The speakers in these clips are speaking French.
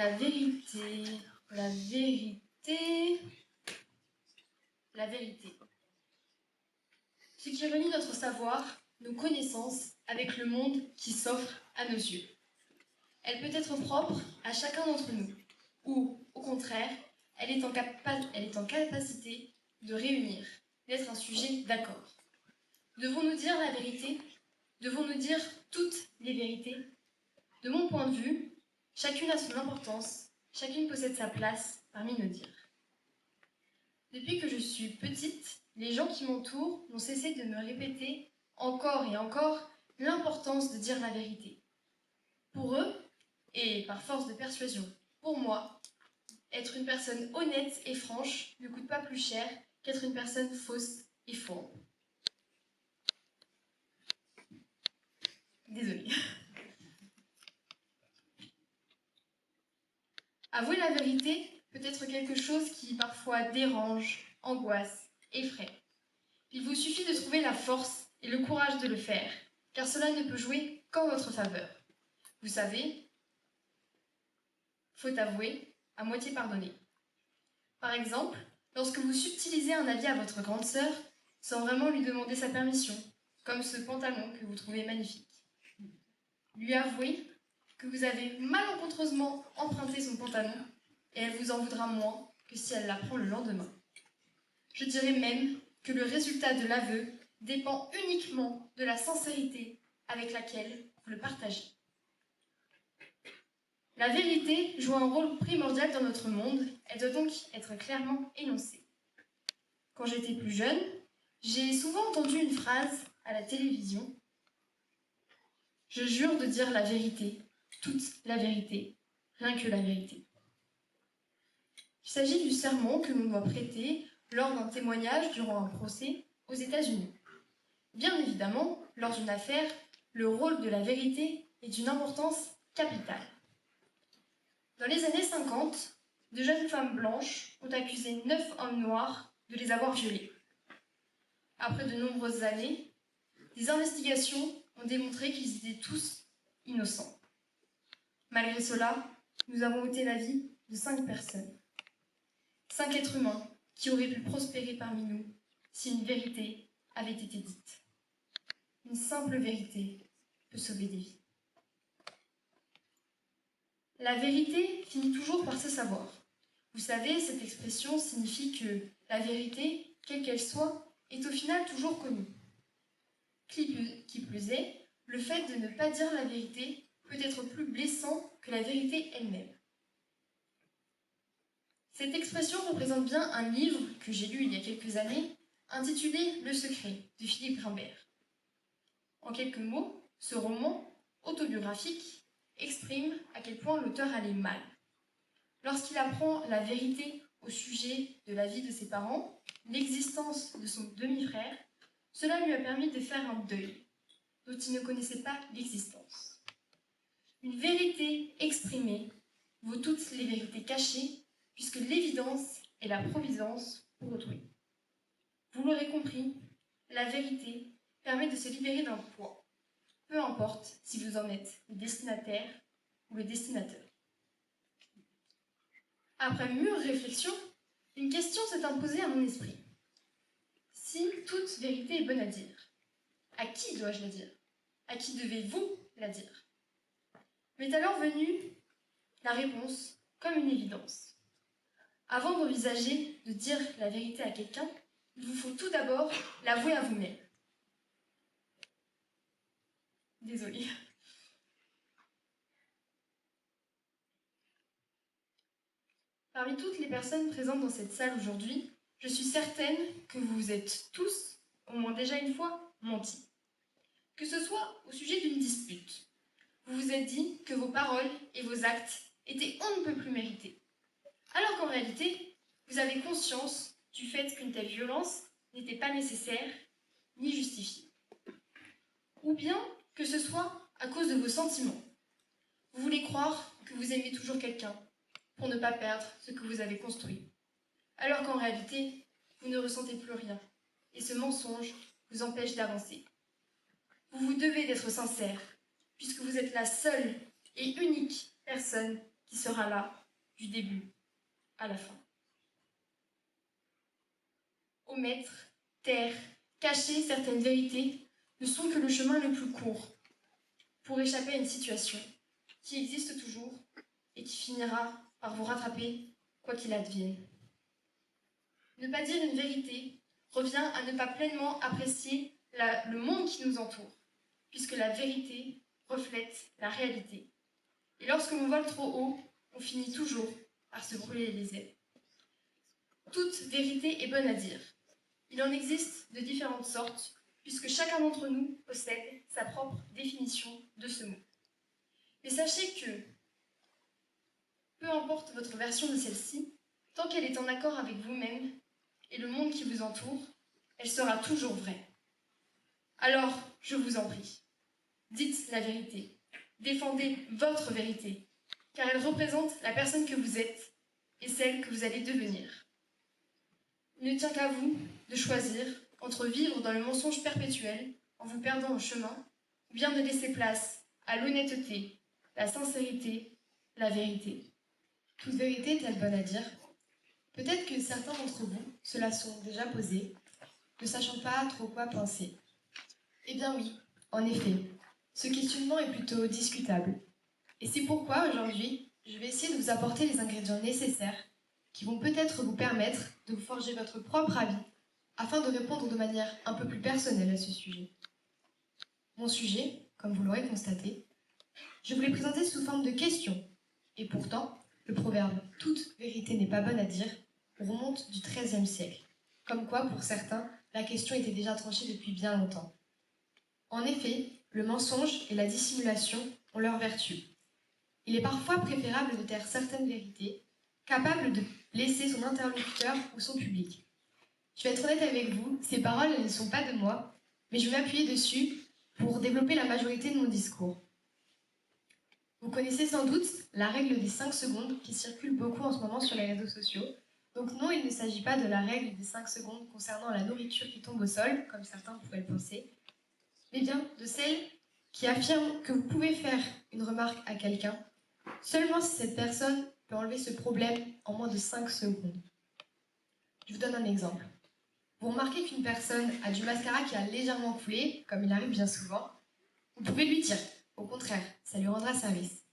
La vérité, la vérité, la vérité. Ce qui relie notre savoir, nos connaissances avec le monde qui s'offre à nos yeux. Elle peut être propre à chacun d'entre nous, ou, au contraire, elle est en capacité de réunir, d'être un sujet d'accord. Devons-nous dire la vérité? Devons-nous dire toutes les vérités? De mon point de vue, chacune a son importance, chacune possède sa place parmi nos dires. Depuis que je suis petite, les gens qui m'entourent n'ont cessé de me répéter encore et encore l'importance de dire la vérité. Pour eux, et par force de persuasion, pour moi, être une personne honnête et franche ne coûte pas plus cher qu'être une personne fausse et fourbe. Désolée. Avouer la vérité peut être quelque chose qui parfois dérange, angoisse, effraie. Il vous suffit de trouver la force et le courage de le faire, car cela ne peut jouer qu'en votre faveur. Vous savez, faut avouer, à moitié pardonner. Par exemple, lorsque vous subtilisez un avis à votre grande sœur, sans vraiment lui demander sa permission, comme ce pantalon que vous trouvez magnifique. Lui avouer que vous avez malencontreusement emprunté son pantalon et elle vous en voudra moins que si elle l'apprend le lendemain. Je dirais même que le résultat de l'aveu dépend uniquement de la sincérité avec laquelle vous le partagez. La vérité joue un rôle primordial dans notre monde, elle doit donc être clairement énoncée. Quand j'étais plus jeune, j'ai souvent entendu une phrase à la télévision. Je jure de dire la vérité, toute la vérité, rien que la vérité. Il s'agit du serment que l'on doit prêter lors d'un témoignage durant un procès aux États-Unis. Bien évidemment, lors d'une affaire, le rôle de la vérité est d'une importance capitale. Dans les années 50, de jeunes femmes blanches ont accusé 9 hommes noirs de les avoir violées. Après de nombreuses années, des investigations ont démontré qu'ils étaient tous innocents. Malgré cela, nous avons ôté la vie de 5 personnes. 5 êtres humains qui auraient pu prospérer parmi nous si une vérité avait été dite. Une simple vérité peut sauver des vies. La vérité finit toujours par se savoir. Vous savez, cette expression signifie que la vérité, quelle qu'elle soit, est au final toujours connue. Qui plus est, le fait de ne pas dire la vérité peut être plus blessant que la vérité elle-même. Cette expression représente bien un livre que j'ai lu il y a quelques années, intitulé Le Secret, de Philippe Rimbert. En quelques mots, ce roman autobiographique exprime à quel point l'auteur allait mal. Lorsqu'il apprend la vérité au sujet de la vie de ses parents, l'existence de son demi-frère, cela lui a permis de faire un deuil dont il ne connaissait pas l'existence. Une vérité exprimée vaut toutes les vérités cachées, puisque l'évidence est la providence pour autrui. Vous l'aurez compris, la vérité permet de se libérer d'un poids, peu importe si vous en êtes le destinataire ou le destinateur. Après mûre réflexion, une question s'est imposée à mon esprit. Si toute vérité est bonne à dire, à qui dois-je la dire? À qui devez-vous la dire? M'est alors venue la réponse comme une évidence. Avant d'envisager de dire la vérité à quelqu'un, il vous faut tout d'abord l'avouer à vous-même. Désolée. Parmi toutes les personnes présentes dans cette salle aujourd'hui, je suis certaine que vous vous êtes tous, au moins déjà une fois, menti. Que ce soit au sujet d'une dispute, vous vous êtes dit que vos paroles et vos actes étaient on ne peut plus mérités. Alors qu'en réalité, vous avez conscience du fait qu'une telle violence n'était pas nécessaire ni justifiée. Ou bien que ce soit à cause de vos sentiments. Vous voulez croire que vous aimez toujours quelqu'un pour ne pas perdre ce que vous avez construit. Alors qu'en réalité, vous ne ressentez plus rien et ce mensonge vous empêche d'avancer. Vous vous devez d'être sincère puisque vous êtes la seule et unique personne qui sera là du début à la fin. Omettre, taire, cacher certaines vérités ne sont que le chemin le plus court pour échapper à une situation qui existe toujours et qui finira par vous rattraper quoi qu'il advienne. Ne pas dire une vérité revient à ne pas pleinement apprécier le monde qui nous entoure, puisque la vérité reflète la réalité. Et lorsque l'on vole trop haut, on finit toujours par se brûler les ailes. Toute vérité est bonne à dire. Il en existe de différentes sortes, puisque chacun d'entre nous possède sa propre définition de ce mot. Mais sachez que, peu importe votre version de celle-ci, tant qu'elle est en accord avec vous-même et le monde qui vous entoure, elle sera toujours vraie. Alors, je vous en prie, dites la vérité. Défendez votre vérité, car elle représente la personne que vous êtes et celle que vous allez devenir. Il ne tient qu'à vous de choisir entre vivre dans le mensonge perpétuel en vous perdant au chemin, ou bien de laisser place à l'honnêteté, la sincérité, la vérité. Toute vérité est-elle bonne à dire? Peut-être que certains d'entre vous se la sont déjà posée, ne sachant pas trop quoi penser. Eh bien oui, en effet, ce questionnement est plutôt discutable. Et c'est pourquoi aujourd'hui, je vais essayer de vous apporter les ingrédients nécessaires qui vont peut-être vous permettre de vous forger votre propre avis afin de répondre de manière un peu plus personnelle à ce sujet. Mon sujet, comme vous l'aurez constaté, je vous l'ai présenté sous forme de questions. Et pourtant, le proverbe « toute vérité n'est pas bonne à dire » remonte du XIIIe siècle. Comme quoi, pour certains, la question était déjà tranchée depuis bien longtemps. En effet, le mensonge et la dissimulation ont leurs vertus. Il est parfois préférable de taire certaines vérités, capables de blesser son interlocuteur ou son public. Je vais être honnête avec vous, ces paroles elles ne sont pas de moi, mais je vais m'appuyer dessus pour développer la majorité de mon discours. Vous connaissez sans doute la règle des 5 secondes qui circule beaucoup en ce moment sur les réseaux sociaux. Donc non, il ne s'agit pas de la règle des 5 secondes concernant la nourriture qui tombe au sol, comme certains pourraient le penser, mais bien de celle qui affirme que vous pouvez faire une remarque à quelqu'un seulement si cette personne peut enlever ce problème en moins de 5 secondes. Je vous donne un exemple. Vous remarquez qu'une personne a du mascara qui a légèrement coulé, comme il arrive bien souvent, vous pouvez lui dire. Au contraire, ça lui rendra service.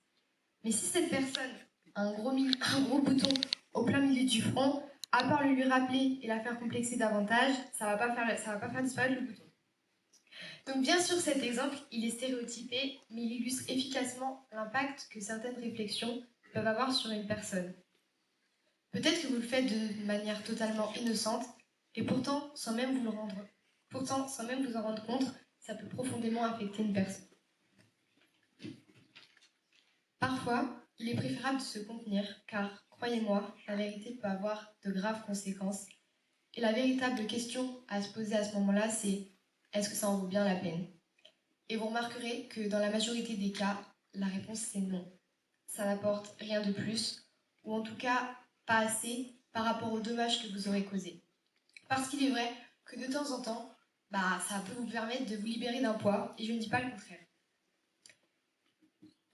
Mais si cette personne a un gros bouton au plein milieu du front, à part le lui rappeler et la faire complexer davantage, ça va pas faire disparaître le bouton. Donc bien sûr, cet exemple, il est stéréotypé, mais il illustre efficacement l'impact que certaines réflexions peuvent avoir sur une personne. Peut-être que vous le faites de manière totalement innocente, et pourtant, sans même vous en rendre compte, ça peut profondément affecter une personne. Parfois, il est préférable de se contenir, car, croyez-moi, la vérité peut avoir de graves conséquences. Et la véritable question à se poser à ce moment-là, c'est est-ce que ça en vaut bien la peine? Et vous remarquerez que dans la majorité des cas, la réponse c'est non. Ça n'apporte rien de plus, ou en tout cas pas assez par rapport aux dommages que vous aurez causés. Parce qu'il est vrai que de temps en temps, ça peut vous permettre de vous libérer d'un poids, et je ne dis pas le contraire.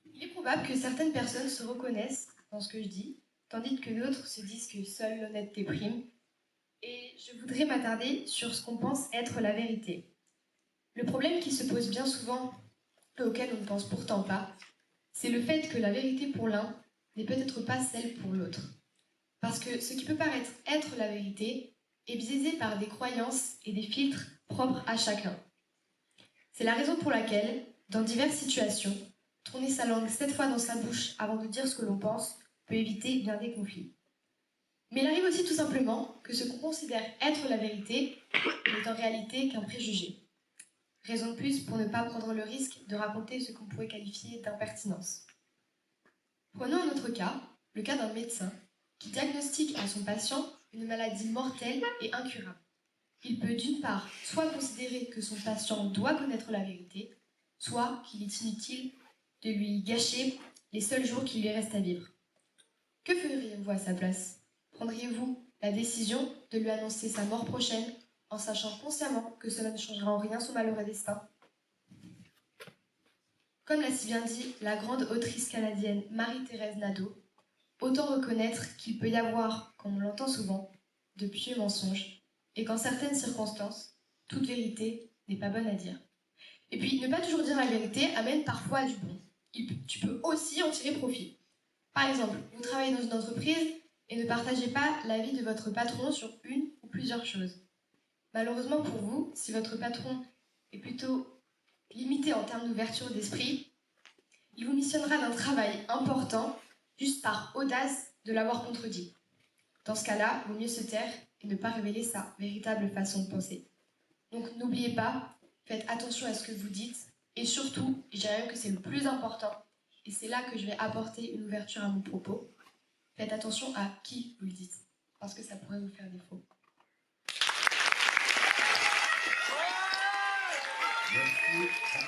Il est probable que certaines personnes se reconnaissent dans ce que je dis, tandis que d'autres se disent que seule l'honnêteté prime. Et je voudrais m'attarder sur ce qu'on pense être la vérité. Le problème qui se pose bien souvent, et auquel on ne pense pourtant pas, c'est le fait que la vérité pour l'un n'est peut-être pas celle pour l'autre. Parce que ce qui peut paraître être la vérité est biaisé par des croyances et des filtres propres à chacun. C'est la raison pour laquelle, dans diverses situations, tourner sa langue 7 fois dans sa bouche avant de dire ce que l'on pense peut éviter bien des conflits. Mais il arrive aussi tout simplement que ce qu'on considère être la vérité n'est en réalité qu'un préjugé. Raison de plus pour ne pas prendre le risque de raconter ce qu'on pourrait qualifier d'impertinence. Prenons un autre cas, le cas d'un médecin qui diagnostique à son patient une maladie mortelle et incurable. Il peut d'une part soit considérer que son patient doit connaître la vérité, soit qu'il est inutile de lui gâcher les seuls jours qui lui restent à vivre. Que feriez-vous à sa place? Prendriez-vous la décision de lui annoncer sa mort prochaine en sachant consciemment que cela ne changera en rien son malheureux destin? Comme l'a si bien dit la grande autrice canadienne Marie-Thérèse Nadeau, autant reconnaître qu'il peut y avoir, comme on l'entend souvent, de pieux mensonges, et qu'en certaines circonstances, toute vérité n'est pas bonne à dire. Et puis, ne pas toujours dire la vérité amène parfois à du bon. Tu peux aussi en tirer profit. Par exemple, vous travaillez dans une entreprise et ne partagez pas l'avis de votre patron sur une ou plusieurs choses. Malheureusement pour vous, si votre patron est plutôt limité en termes d'ouverture d'esprit, il vous missionnera d'un travail important juste par audace de l'avoir contredit. Dans ce cas-là, il vaut mieux se taire et ne pas révéler sa véritable façon de penser. Donc n'oubliez pas, faites attention à ce que vous dites et surtout, je dirais même que c'est le plus important, et c'est là que je vais apporter une ouverture à mon propos, faites attention à qui vous le dites, parce que ça pourrait vous faire défaut. Merci.